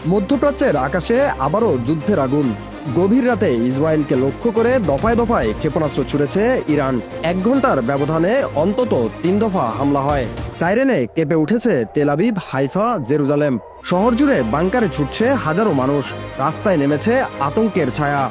মধ্যপ্রাচ্যের আকাশে আবারও যুদ্ধের আগুন। গভীর রাতে ইসরায়েলকে লক্ষ্য করে দফায় দফায় ক্ষেপণাস্ত্র ছুড়েছে ইরান। 1 ঘন্টার ব্যবধানে অন্তত 3 দফা হামলা হয়। সাইরেনে কেঁপে উঠেছে তেল আবিব, হাইফা, জেরুজালেম। শহর জুড়ে বাংকারে ছুটছে হাজারো মানুষ। রাস্তায় নেমেছে আতঙ্কের ছায়া।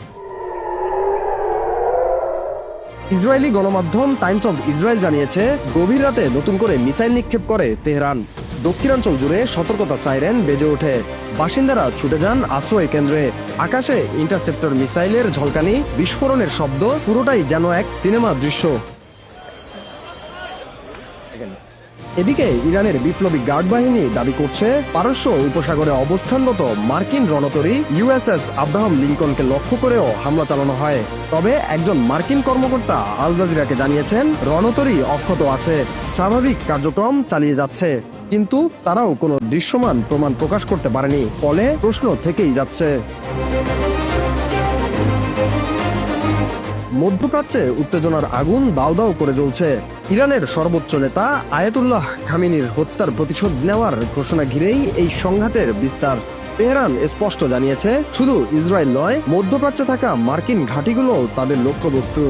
ইসরায়েলি গণমাধ্যম টাইমস অব ইসরায়েল জানিয়েছে, গভীর রাতে নতুন করে মিসাইল নিক্ষেপ করে তেহরান। দক্ষিণাঞ্চল জুড়ে সতর্কতা সাইরেন বেজে ওঠে। বাসিন্দারা ছুটে যান আশ্রয় কেন্দ্রে। আকাশে ইন্টারসেপ্টর মিসাইলের ঝলকানি, বিস্ফোরণের শব্দ, পুরোটাই যেন এক সিনেমা দৃশ্য। এদিকে ইরানের বিপ্লবী গার্ড বাহিনী দাবি করছে, পারস্য উপসাগরে অবস্থানরত মার্কিন রণতরী ইউএসএস আব্রাহাম লিঙ্কনকে লক্ষ্য করেও হামলা চালানো হয়। তবে একজন মার্কিন কর্মকর্তা আল জাজিরাকে জানিয়েছেন, রণতরী অক্ষত আছে, স্বাভাবিক কার্যক্রম চালিয়ে যাচ্ছে। কিন্তু তারাও কোনো দৃশ্যমান প্রমাণ প্রকাশ করতে পারেনি। ফলে প্রশ্ন থেকেই যাচ্ছে। মধ্যপ্রাচ্যে উত্তেজনার আগুন দাউ দাউ করে জ্বলছে। ইরানের সর্বোচ্চ নেতা আয়াতুল্লাহ খামেনির হত্যার প্রতিশোধ নেওয়ার ঘোষণা ঘিরেই এই সংঘাতের বিস্তার। তেহরান স্পষ্ট জানিয়েছে, শুধু ইসরায়েল নয়, মধ্যপ্রাচ্যে থাকা মার্কিন ঘাঁটিগুলো তাদের লক্ষ্যবস্তু।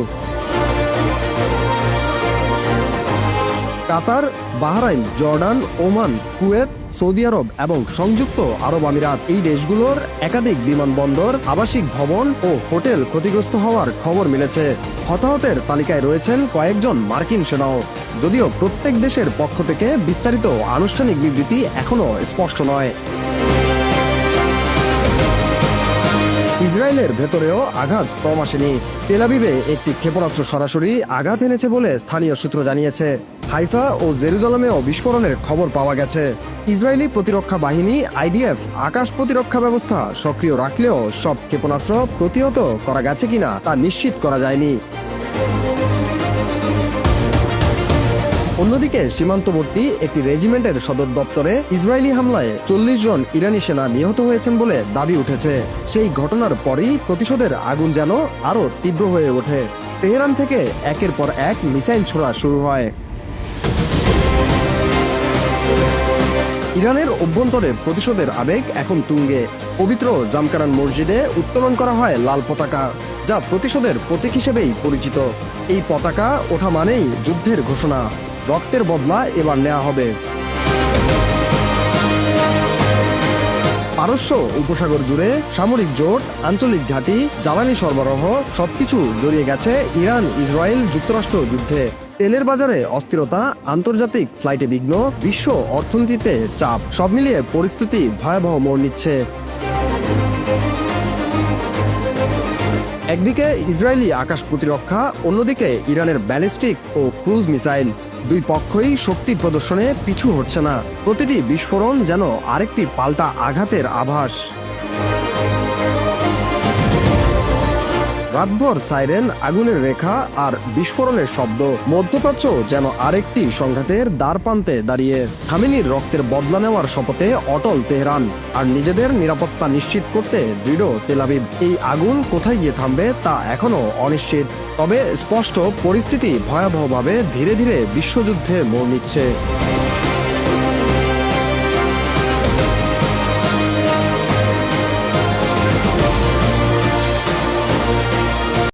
Qatar, Bahrain, Jordan, Oman, Kuwait, Saudi আরব এবং সংযুক্ত আরব আমিরাত, এই দেশগুলোর একাধিক বিমানবন্দর, আবাসিক ভবন ও হোটেল ক্ষতিগ্রস্ত হওয়ার খবর মিলেছে। হতাহতের তালিকায় রয়েছেন কয়েকজন মার্কিন সেনাও। যদিও প্রত্যেক দেশের পক্ষ থেকে বিস্তারিত আনুষ্ঠানিক বিবৃতি এখনো স্পষ্ট নয়। ইসরায়েলের ভেতরেও আঘাত কম আসেনি। তেল আবিবে একটি ক্ষেপণাস্ত্র সরাসরি আঘাত এনেছে বলে স্থানীয় সূত্র জানিয়েছে। হাইফা ও জেরুজালেমেও বিস্ফোরণের খবর পাওয়া গেছে। ইসরায়েলি প্রতিরক্ষা বাহিনী আইডিএফ আকাশ প্রতিরক্ষা ব্যবস্থা সক্রিয় রাখলেও সব ক্ষেপণাস্ত্র প্রতিহত করা গেছে কিনা তা নিশ্চিত করা যায়নি। অন্যদিকে সীমান্তবর্তী একটি রেজিমেন্টের সদর দপ্তরে ইসরায়েলি হামলায় 40 জন ইরানি সেনা নিহত হয়েছেন বলে দাবি উঠেছে। সেই ঘটনার পরই প্রতিশোধের আগুন যেন আরও তীব্র হয়ে ওঠে। তেহরান থেকে একের পর এক মিসাইল ছোড়া শুরু হয়। ইরানের অভ্যন্তরে প্রতিশোধের আবেগ এখন তুঙ্গে। পবিত্র জামকারান মসজিদে উত্তোলন করা হয় লাল পতাকা, যা প্রতিশোধের প্রতীক হিসেবেই পরিচিত। এই পতাকা ওঠা মানেই যুদ্ধের ঘোষণা। রক্তের বদলা এবার নেওয়া হবে। পারস্য উপসাগর জুড়ে সামরিক জোট, আঞ্চলিক ঘাঁটি, জ্বালানি সরবরাহ সবকিছু জড়িয়ে গেছে ইরান ইসরায়েল যুক্তরাষ্ট্র যুদ্ধে। তেলের বাজারে অস্থিরতা, আন্তর্জাতিক ফ্লাইটে বিঘ্ন, বিশ্ব অর্থনীতিতে চাপ, সব মিলিয়ে পরিস্থিতি ভয়াবহ মোড় নিচ্ছে। একদিকে ইসরায়েলি আকাশ প্রতিরক্ষা, অন্যদিকে ইরানের ব্যালিস্টিক ও ক্রুজ মিসাইল। দুই পক্ষই শক্তি প্রদর্শনে পিছু হটছে না। প্রতিটি বিস্ফোরণ যেন আরেকটি পাল্টা আঘাতের আভাস। রাতভর সাইরেন, আগুনের রেখা আর বিস্ফোরণের শব্দ। মধ্যপ্রাচ্য যেন আরেকটি সংঘাতের দ্বারপ্রান্তে দাঁড়িয়ে। খামেনির রক্তের বদলা নেওয়ার শপথে অটল তেহরান, আর নিজেদের নিরাপত্তা নিশ্চিত করতে দৃঢ় তেল আবিব। এই আগুন কোথায় গিয়ে থামবে তা এখনো অনিশ্চিত। তবে স্পষ্ট, পরিস্থিতি ভয়াবহভাবে ধীরে ধীরে বিশ্বযুদ্ধে মোড় নিচ্ছে।